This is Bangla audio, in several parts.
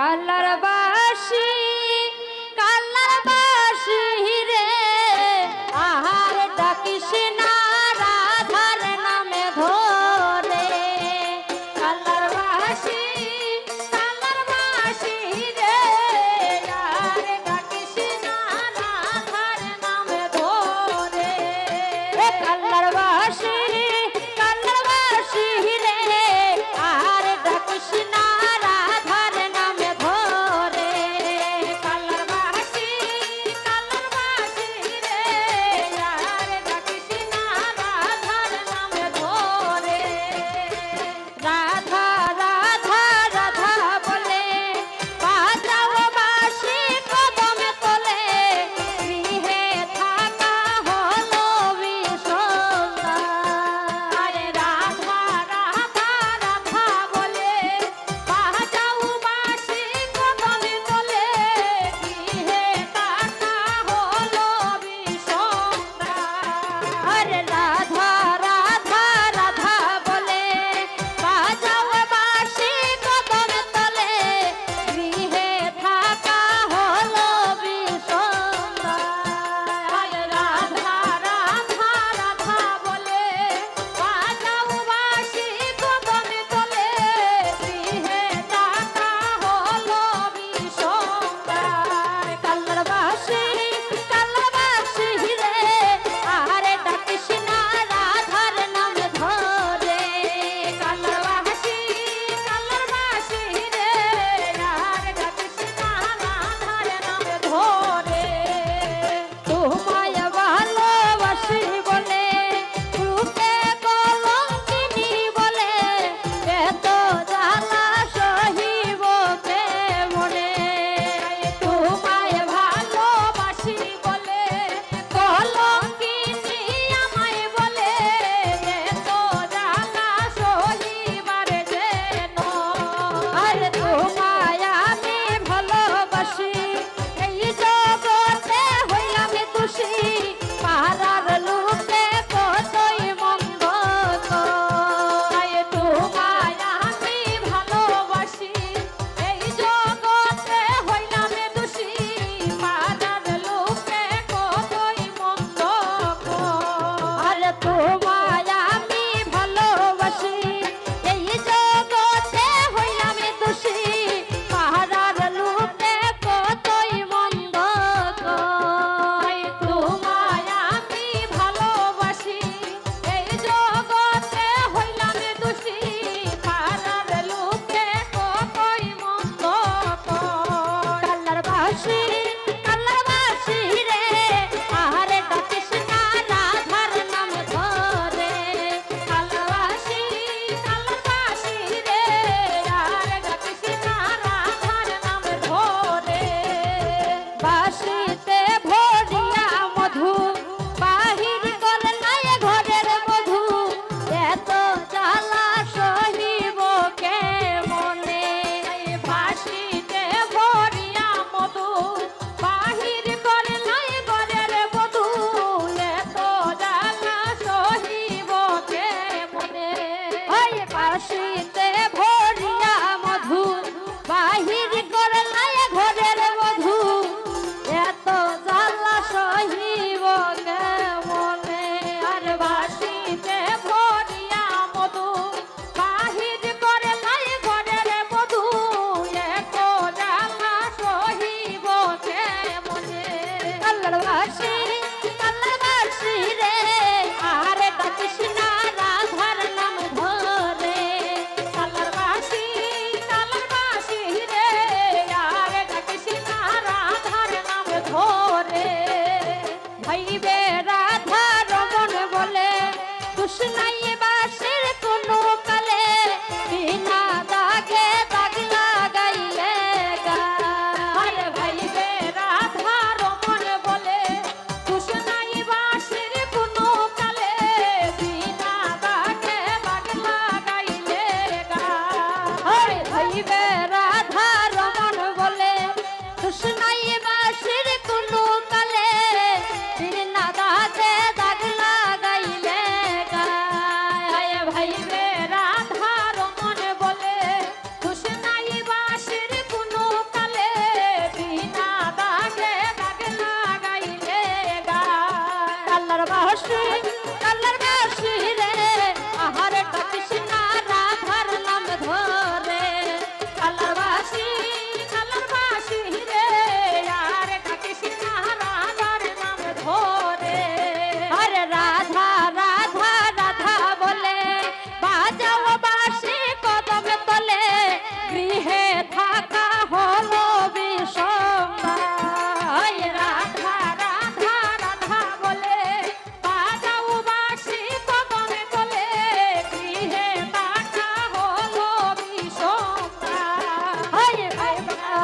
কাল্লার বাসি রে আহার ডাকিস না রাধার নামে ধরে কাল্লার বাসি রে আর ডাকিস না রাধার নামে ধরে কাল্লার বাসি রে আর ডাকিস না রাধার নামে ধরে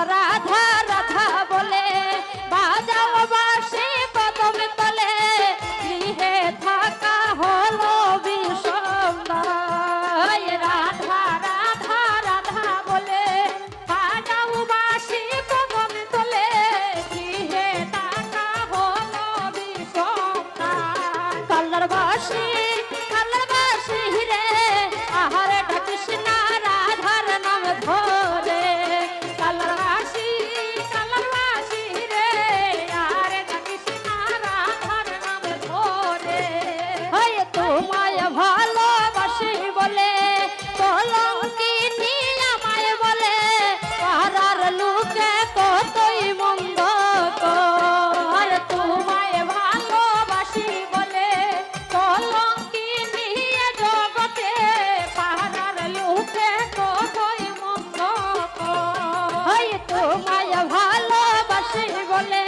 রাধা রাধা বলে বাজাও বাঁশি কদম তলে গৃহে থাকা হলো বিষমদায় রাধা রাধা রাধা বলে বাজাও বাঁশি কদম তলে গৃহে থাকা হলো বিষমদায় কালার বাঁশি রে আহারে ডাকিস না রাধার নাম ধরে কালার বাঁশি রে আহারে ডাকিস না রাধার নাম ধরে হয় তোমায় ভালোবাসি বলে কলঙ্কিনী আমায় বলে পাড়ার লোকে কতই মন্দ কর তোমায় ভালোবাসি বলে কলঙ্কিনী জগতে পাড়ার লোকে কতই মন্দ হয় তোমায় ভালোবাসি বলে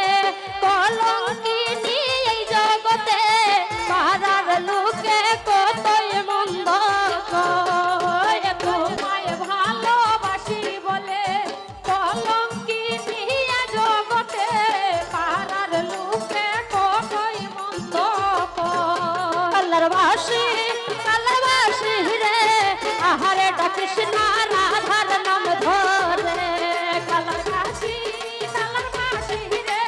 কলঙ্কিনী এই জগতে পাড়ার লোকে কতই মন্দ হয় তোমায় ভালোবাসি বলে কলঙ্কিনী জগতে পাড়ার লোকে কতই মন্দ কালার বাঁশি রে আহারে ডাকিস না রাধার নাম ধরে কালার বাঁশি রে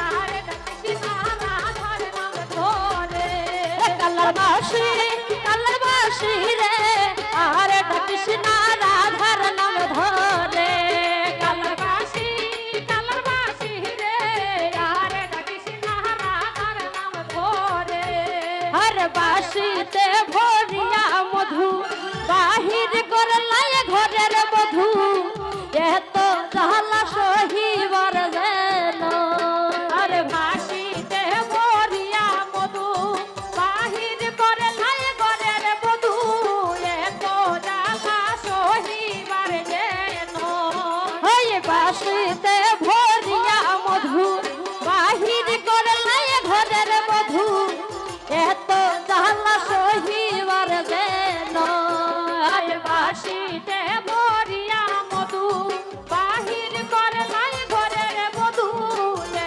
আহারে ডাকিস না রাধার নাম ধরে কালার বাঁশি রে আহারে ডাকিস না রাধার নাম ধরে কালার বাঁশি রে আহারে ডাকিস না রাধার নাম ধরে হর বাঁশিতে ভরিয়া মধু বাহির করলাই ঘরের বধূ এত জ্বালা সহিবার যেন আরে বাঁশিতে ভরিয়া মধু বাহির করলাই ঘরের বধূ এত জ্বালা সহিবার যেন ওই বাঁশিতে ভরিয়া মধু বাহির করলাই ঘরের বধূ এত জ্বালা সহিবার যেন আর বাঁশিতে ভরিয়া মধু বাহির করলাই ঘরের বধূ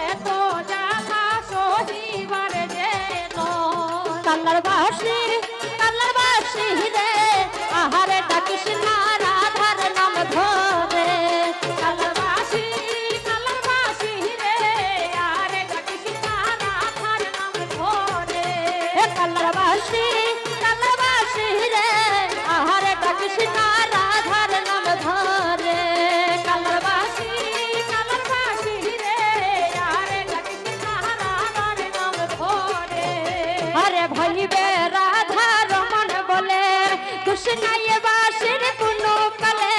এত জ্বালা সহিবার যেন কালার বাঁশি রে আহারে ডাকিস না রাধার নাম ধরে কালার বাঁশি রে আহারে ডাকিস না রাধার নাম ধরে কালার বাঁশি রে আহারে ডাকিস না রাধার নাম ধরে কালার বাঁশি রে আহারে ডাকিস না রাধার নাম ধরে আরে ভাইবে রাধা রমন বলে কৃষ্ণায় বাঁশির কোনো কালে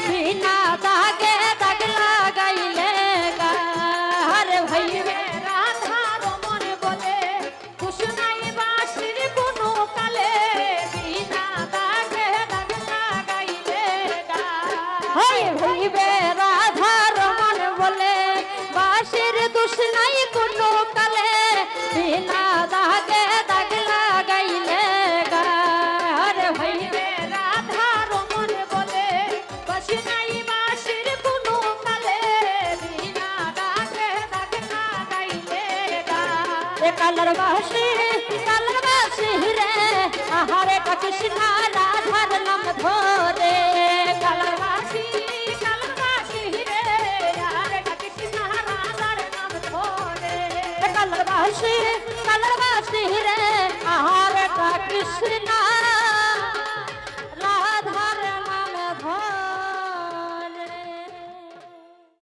বিনা দাগে দাগ লাগাইলে গা আরে ভাইবে রাধা রমন বলে কৃষ্ণায় বাঁশির কোনো কালে বিনা দাগে দাগ লাগাইলে গা হয় ভাইবে রাধা রমন বলে বাঁশির দুষ্ণাই কোনো কালে বিনা দাগে দাগ লাগাইলে গা আরে ভাইবে রাধা রমন বলে বাঁশিনাই বাঁশির কোনো কালে বিনা দাগে দাগ লাগাইলে গা কালার বাঁশি রে আহারে ডাকিস না রাধার নাম ধরে কালার বাঁশি রে আহারে ডাকিস না রাধার নাম ধরে কালার বাঁশি রে আহারে ডাকিস না